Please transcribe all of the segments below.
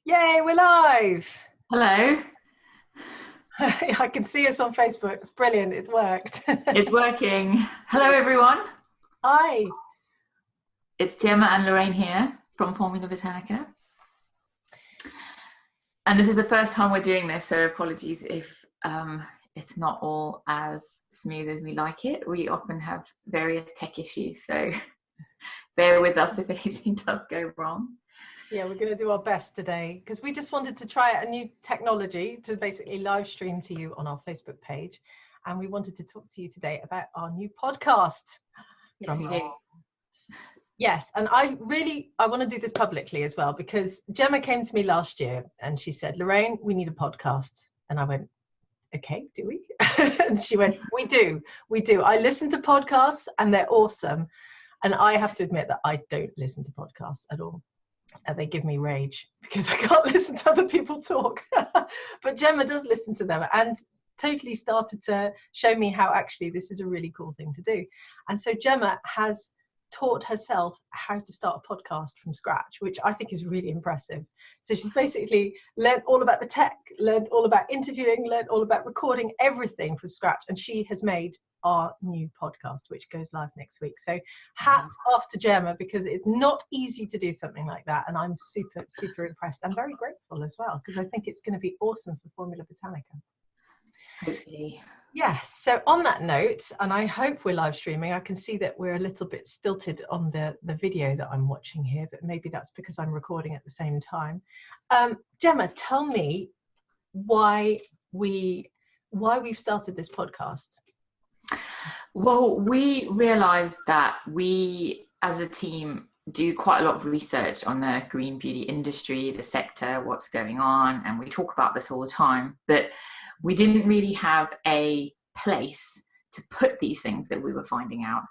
Yay, we're live. Hello, I can see us on Facebook. It's brilliant. It worked. it's working. Hello, everyone. Hi. It's Gemma and Lorraine here from Formula Botanica. And this is the first time we're doing this, so apologies if it's not all as smooth as we like it. We often have various tech issues, so bear with us if anything does go wrong. Yeah, we're going to do our best today because we just wanted to try out a new technology to basically live stream to you on our Facebook page. And we wanted to talk to you today about our new podcast. Yes, we do. Yes, and I want to do this publicly as well because Gemma came to me last year and she said, Lorraine, we need a podcast. And I went, okay, do we? And she went, we do. I listen to podcasts and they're awesome. And I have to admit that I don't listen to podcasts at all. And they give me rage because I can't listen to other people talk. But Gemma does listen to them and totally started to show me how actually this is a really cool thing to do. And so Gemma has taught herself how to start a podcast from scratch, which I think is really impressive. So she's basically learned all about the tech, learned all about interviewing, learned all about recording, everything from scratch. And she has made our new podcast, which goes live next week. So hats off to Gemma because it's not easy to do something like that. And I'm super, super impressed. I'm very grateful as well because I think it's going to be awesome for Formula Botanica. Hopefully. Yes, so on that note, and I hope we're live streaming, I can see that we're a little bit stilted on the video that I'm watching here, but maybe that's because I'm recording at the same time. Gemma, tell me why we've started this podcast. Well, we realised that we, as a team, do quite a lot of research on the green beauty industry, the sector, what's going on, and we talk about this all the time, but we didn't really have a place to put these things that we were finding out.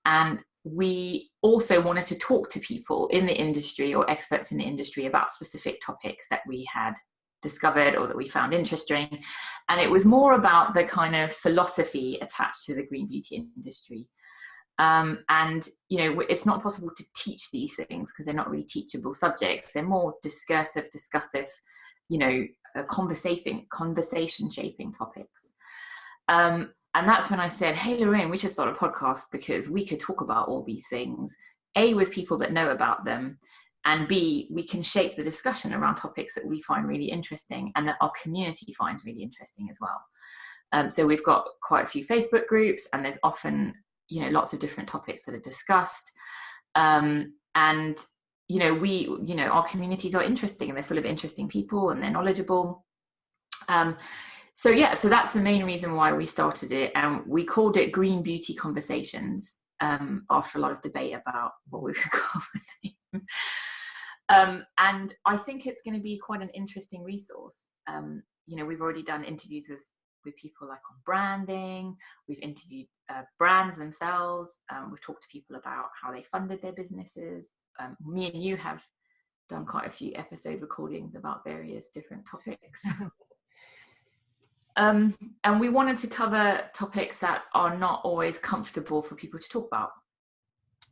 And we also wanted to talk to people in the industry or experts in the industry about specific topics that we had discovered or that we found interesting. And it was more about the kind of philosophy attached to the green beauty industry. And, you know, it's not possible to teach these things because they're not really teachable subjects. They're more discursive, discussive, you know, conversation shaping topics. And that's when I said, hey, Lorraine, we should start a podcast because we could talk about all these things, A, with people that know about them, and B, we can shape the discussion around topics that we find really interesting and that our community finds really interesting as well. So we've got quite a few Facebook groups and there's often, you know, lots of different topics that are discussed. And, you know, our communities are interesting and they're full of interesting people and they're knowledgeable. So that's the main reason why we started it. And we called it Green Beauty Conversations after a lot of debate about what we would call the name. And I think it's going to be quite an interesting resource. You know, we've already done interviews with people like on branding. We've interviewed brands themselves. We've talked to people about how they funded their businesses. Me and you have done quite a few episode recordings about various different topics. And we wanted to cover topics that are not always comfortable for people to talk about.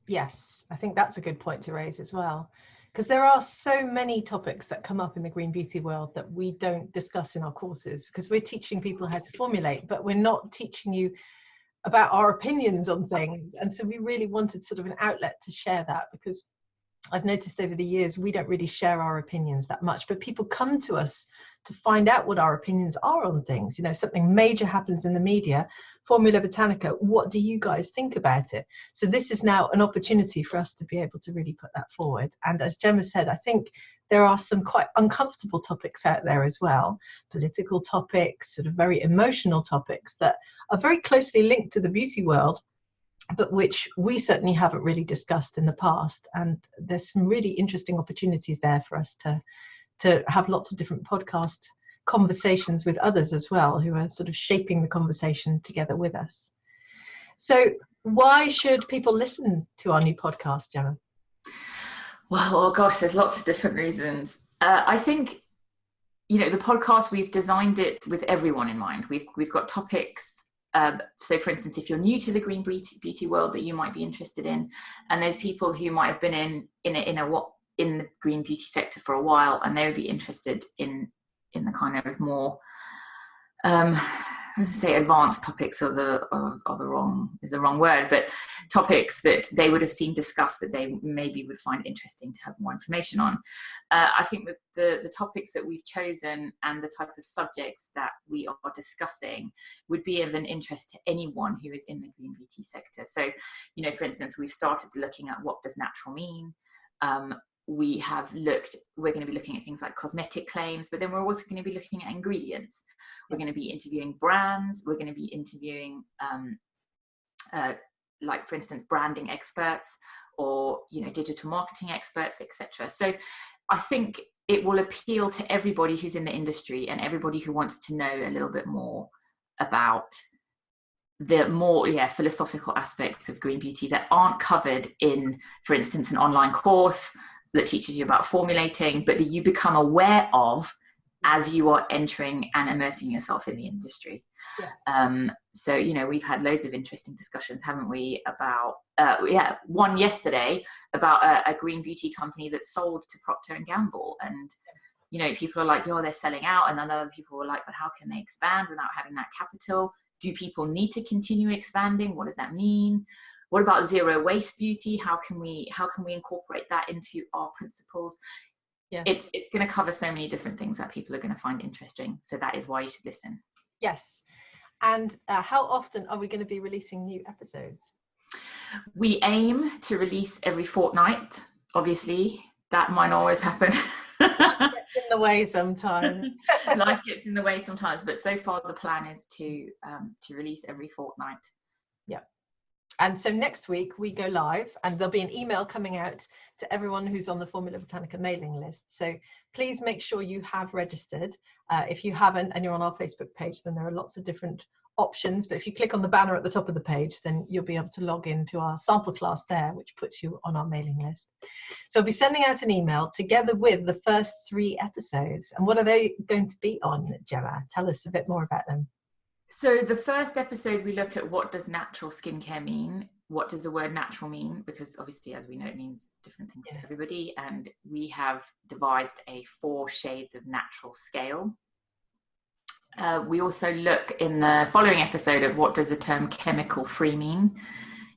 Yes, I think that's a good point to raise as well. Because there are so many topics that come up in the green beauty world that we don't discuss in our courses because we're teaching people how to formulate, but we're not teaching you about our opinions on things. And so we really wanted sort of an outlet to share that because I've noticed over the years we don't really share our opinions that much, but people come to us to find out what our opinions are on things. You know, something major happens in the media, Formula Botanica, what do you guys think about it? So this is now an opportunity for us to be able to really put that forward. And as Gemma said, I think there are some quite uncomfortable topics out there as well, political topics, sort of very emotional topics that are very closely linked to the beauty world, but which we certainly haven't really discussed in the past. And there's some really interesting opportunities there for us to have lots of different podcast conversations with others as well, who are sort of shaping the conversation together with us. So why should people listen to our new podcast, Gemma? Well, oh gosh, there's lots of different reasons. I think, you know, the podcast, we've designed it with everyone in mind. We've got topics. So for instance, if you're new to the green beauty world that you might be interested in, and there's people who might have been in in the green beauty sector for a while, and they would be interested in the kind of more I was to say advanced topics are the wrong word, but topics that they would have seen discussed that they maybe would find interesting to have more information on. I think that the topics that we've chosen and the type of subjects that we are discussing would be of an interest to anyone who is in the green beauty sector. So, you know, for instance, we've started looking at what does natural mean. We're going to be looking at things like cosmetic claims, but then we're also going to be looking at ingredients. We're going to be interviewing brands. We're going to be interviewing, like for instance, branding experts or, you know, digital marketing experts, etc. So I think it will appeal to everybody who's in the industry and everybody who wants to know a little bit more about the more philosophical aspects of green beauty that aren't covered in, for instance, an online course that teaches you about formulating, but that you become aware of as you are entering and immersing yourself in the industry. So, you know, we've had loads of interesting discussions, haven't we, about one yesterday about a green beauty company that sold to Procter & Gamble, and you know, people are like, oh, they're selling out, and then other people were like, but how can they expand without having that capital? Do people need to continue expanding? What does that mean? What about zero waste beauty? How can we incorporate that into our principles? It's going to cover so many different things that people are going to find interesting. So that is why you should listen. Yes. And how often are we going to be releasing new episodes? We aim to release every fortnight. Obviously, that might not always happen. Life gets in the way sometimes. Life gets in the way sometimes, but so far the plan is to release every fortnight. Yeah. And so next week we go live, and there'll be an email coming out to everyone who's on the Formula Botanica mailing list. So please make sure you have registered. If you haven't and you're on our Facebook page, then there are lots of different options. But if you click on the banner at the top of the page, then you'll be able to log into our sample class there, which puts you on our mailing list. So I'll be sending out an email together with the first 3 episodes. And what are they going to be on, Gemma? Tell us a bit more about them. So the first episode, we look at what does natural skincare mean? What does the word natural mean? Because obviously, as we know, it means different things to everybody. And we have devised a 4 shades of natural scale. We also look in the following episode at what does the term chemical free mean?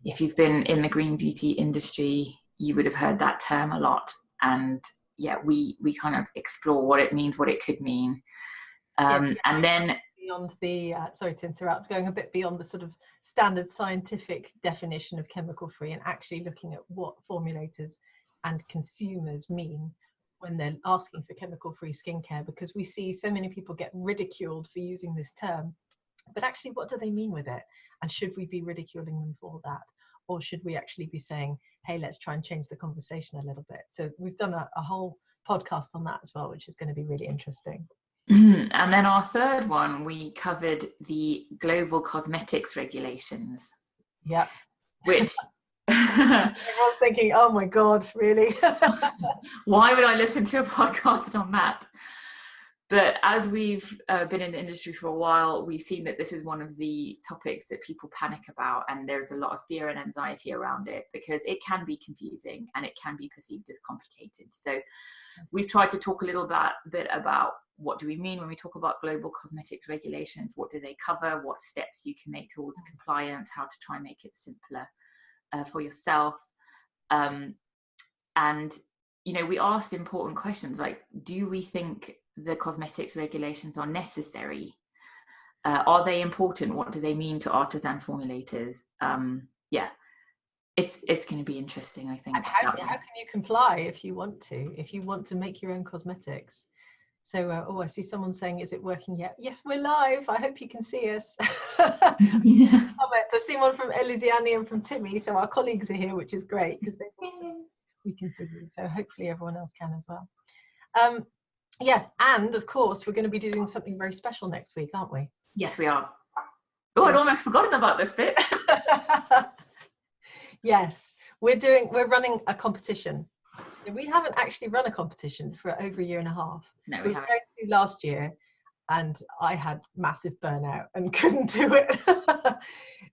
If you've been in the green beauty industry, you would have heard that term a lot. And we kind of explore what it means, what it could mean. And then beyond the sorry to interrupt, going a bit beyond the sort of standard scientific definition of chemical free and actually looking at what formulators and consumers mean when they're asking for chemical free skincare, because we see so many people get ridiculed for using this term, but actually what do they mean with it, and should we be ridiculing them for that, or should we actually be saying, hey, let's try and change the conversation a little bit? So we've done a whole podcast on that as well, which is going to be really interesting. And then our third one, we covered the global cosmetics regulations. Yeah. Which everyone's thinking, oh my God, really? Why would I listen to a podcast on that? But as we've been in the industry for a while, we've seen that this is one of the topics that people panic about, and there's a lot of fear and anxiety around it because it can be confusing and it can be perceived as complicated. So we've tried to talk a little bit about what do we mean when we talk about global cosmetics regulations, what do they cover, what steps you can make towards compliance, how to try and make it simpler for yourself. And, you know, we asked important questions like, do we think the cosmetics regulations are necessary? Are they important? What do they mean to artisan formulators? It's going to be interesting, I think. And how can you comply if you want to make your own cosmetics? So, I see someone saying, is it working yet? Yes, we're live. I hope you can see us. I've seen one from Elisiani and from Timmy, so our colleagues are here, which is great because we can see you. So hopefully everyone else can as well. Yes, and of course, we're going to be doing something very special next week, aren't we? Yes, we are. Oh, I'd almost forgotten about this bit. Yes, we're running a competition. We haven't actually run a competition for over a year and a half. No, we haven't. Last year, and I had massive burnout and couldn't do it.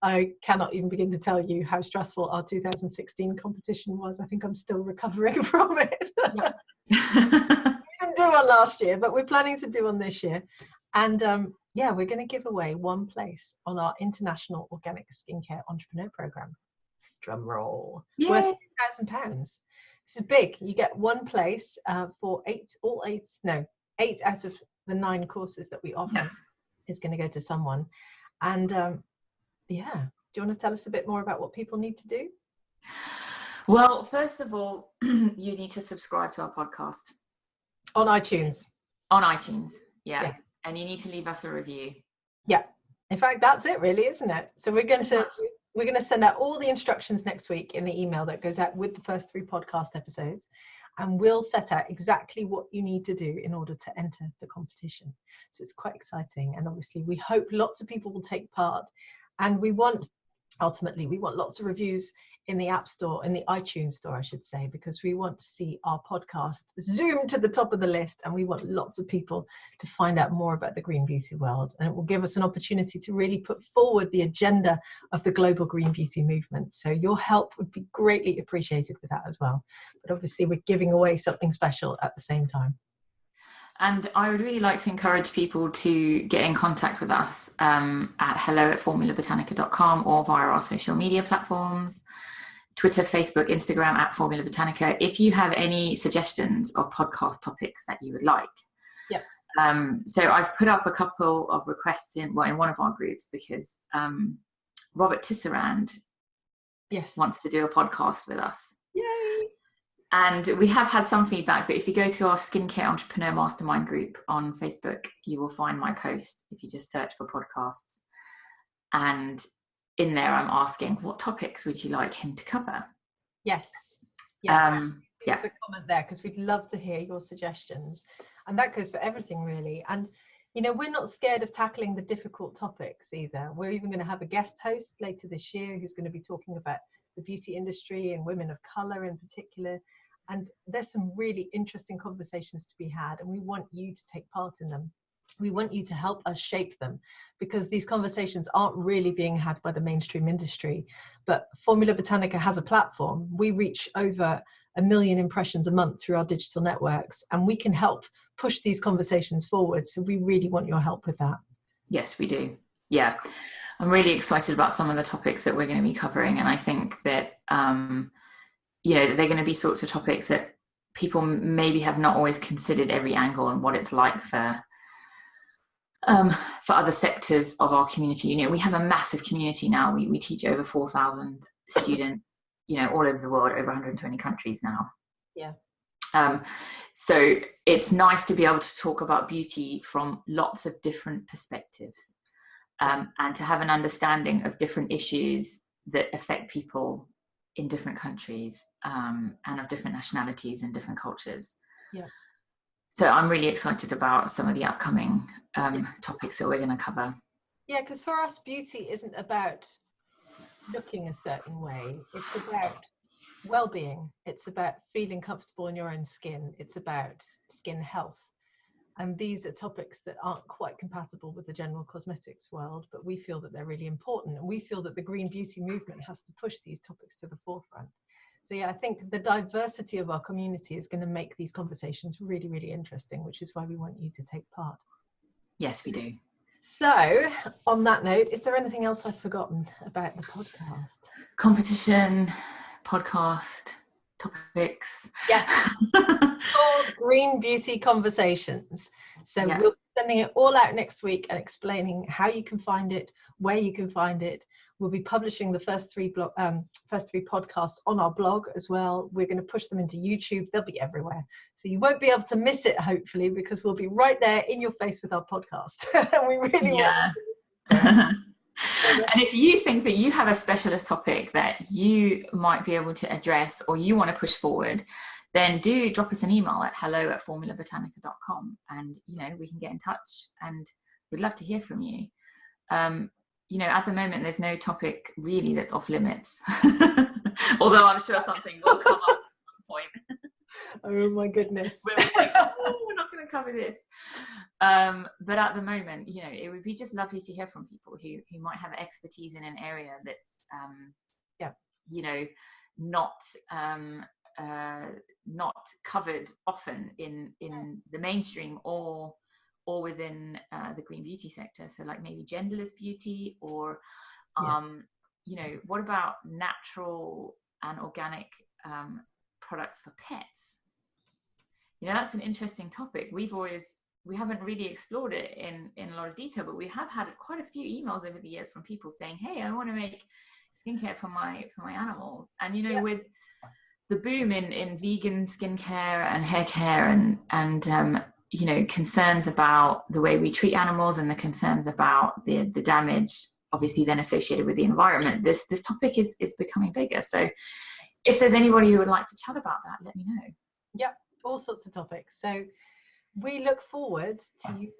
I cannot even begin to tell you how stressful our 2016 competition was. I think I'm still recovering from it. Yeah. We didn't do one last year, but we're planning to do one this year. And yeah, we're going to give away one place on our International Organic Skincare Entrepreneur Program. Drum roll. Yay. Worth £1,000. This is big. You get one place for 8 out of the 9 courses that we offer. Yeah. Is going to go to someone. And yeah, do you want to tell us a bit more about what people need to do? Well, first of all, you need to subscribe to our podcast. On iTunes. On iTunes, yeah. And you need to leave us a review. Yeah. In fact, that's it really, isn't it? So we're going to send out all the instructions next week in the email that goes out with the first 3 podcast episodes. And we'll set out exactly what you need to do in order to enter the competition. So it's quite exciting. And obviously we hope lots of people will take part. And ultimately we want lots of reviews in the App Store, in the iTunes Store, I should say, because we want to see our podcast zoom to the top of the list, and we want lots of people to find out more about the green beauty world. And it will give us an opportunity to really put forward the agenda of the global green beauty movement. So your help would be greatly appreciated with that as well. But obviously we're giving away something special at the same time. And I would really like to encourage people to get in contact with us at hello@formulabotanica.com or via our social media platforms, Twitter, Facebook, Instagram at Formula Botanica. If you have any suggestions of podcast topics that you would like. Yep. So I've put up a couple of requests in one of our groups because Robert Tisserand wants to do a podcast with us. Yay! And we have had some feedback, but if you go to our Skincare Entrepreneur Mastermind group on Facebook, you will find my post if you just search for podcasts. And in there, I'm asking, what topics would you like him to cover? Yes. There's a comment there because we'd love to hear your suggestions. And that goes for everything, really. And, you know, we're not scared of tackling the difficult topics either. We're even going to have a guest host later this year who's going to be talking about the beauty industry and women of colour in particular. And there's some really interesting conversations to be had, and we want you to take part in them. We want you to help us shape them, because these conversations aren't really being had by the mainstream industry. But Formula Botanica has a platform. We reach over 1 million impressions a month through our digital networks, and we can help push these conversations forward. So we really want your help with that. Yes, we do. Yeah. I'm really excited about some of the topics that we're going to be covering. And I think that, you know, they're going to be sorts of topics that people maybe have not always considered every angle and what it's like for other sectors of our community. You know, we have a massive community now. We teach over 4,000 students, you know, all over the world, over 120 countries now. Yeah. So it's nice to be able to talk about beauty from lots of different perspectives, and to have an understanding of different issues that affect people in different countries, and of different nationalities and different cultures. Yeah. So I'm really excited about some of the upcoming topics that we're going to cover. Yeah, because for us, beauty isn't about looking a certain way. It's about well-being. It's about feeling comfortable in your own skin. It's about skin health. And these are topics that aren't quite compatible with the general cosmetics world, but we feel that they're really important. And we feel that the green beauty movement has to push these topics to the forefront. So yeah, I think the diversity of our community is going to make these conversations really, really interesting, which is why we want you to take part. Yes, we do. So on that note, is there anything else I've forgotten about the podcast? Competition, podcast, topics. Yes. Called Green Beauty Conversations. So yeah. We'll be sending it all out next week and explaining how you can find it, where you can find it. We'll be publishing the first three podcasts on our blog as well. We're going to push them into YouTube. They'll be everywhere. So you won't be able to miss it, hopefully, because we'll be right there in your face with our podcast. And we really want to. And if you think that you have a specialist topic that you might be able to address or you want to push forward, then do drop us an email at hello@formulabotanica.com, and you know, we can get in touch, and we'd love to hear from you. You know, at the moment there's no topic really that's off limits. Although I'm sure something will come up at some point. Oh my goodness. We're like, oh, we're not going to cover this. But at the moment, you know, it would be just lovely to hear from people who might have expertise in an area that's, you know, not covered often in the mainstream or within the green beauty sector. So like maybe genderless beauty, or you know, what about natural and organic products for pets? You know, that's an interesting topic. We haven't really explored it in a lot of detail, but we have had quite a few emails over the years from people saying, hey, I want to make skincare for my animals. And you know, with the boom in vegan skincare and hair care and you know, concerns about the way we treat animals and the concerns about the damage obviously then associated with the environment, this topic is becoming bigger. So if there's anybody who would like to chat about that, let me know. Yep, all sorts of topics. So we look forward to you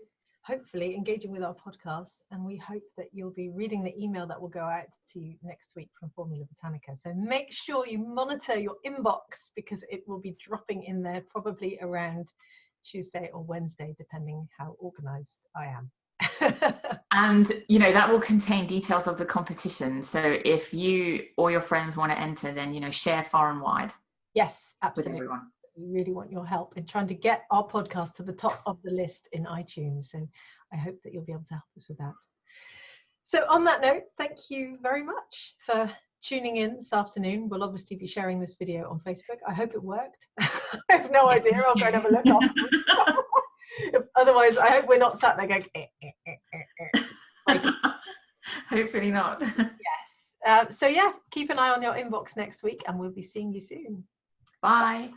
hopefully engaging with our podcast, and we hope that you'll be reading the email that will go out to you next week from Formula Botanica. So make sure you monitor your inbox, because it will be dropping in there probably around Tuesday or Wednesday, depending how organized I am. And you know, that will contain details of the competition, so if you or your friends want to enter, then you know, share far and wide. Yes, absolutely. With everyone. We really want your help in trying to get our podcast to the top of the list in iTunes, so I hope that you'll be able to help us with that. So on that note, thank you very much for tuning in this afternoon. We'll obviously be sharing this video on Facebook. I hope it worked. I have no idea. I'll go and have a look afterwards. Otherwise, I hope we're not sat there going Hopefully not. Yes. So yeah, keep an eye on your inbox next week, and we'll be seeing you soon. Bye.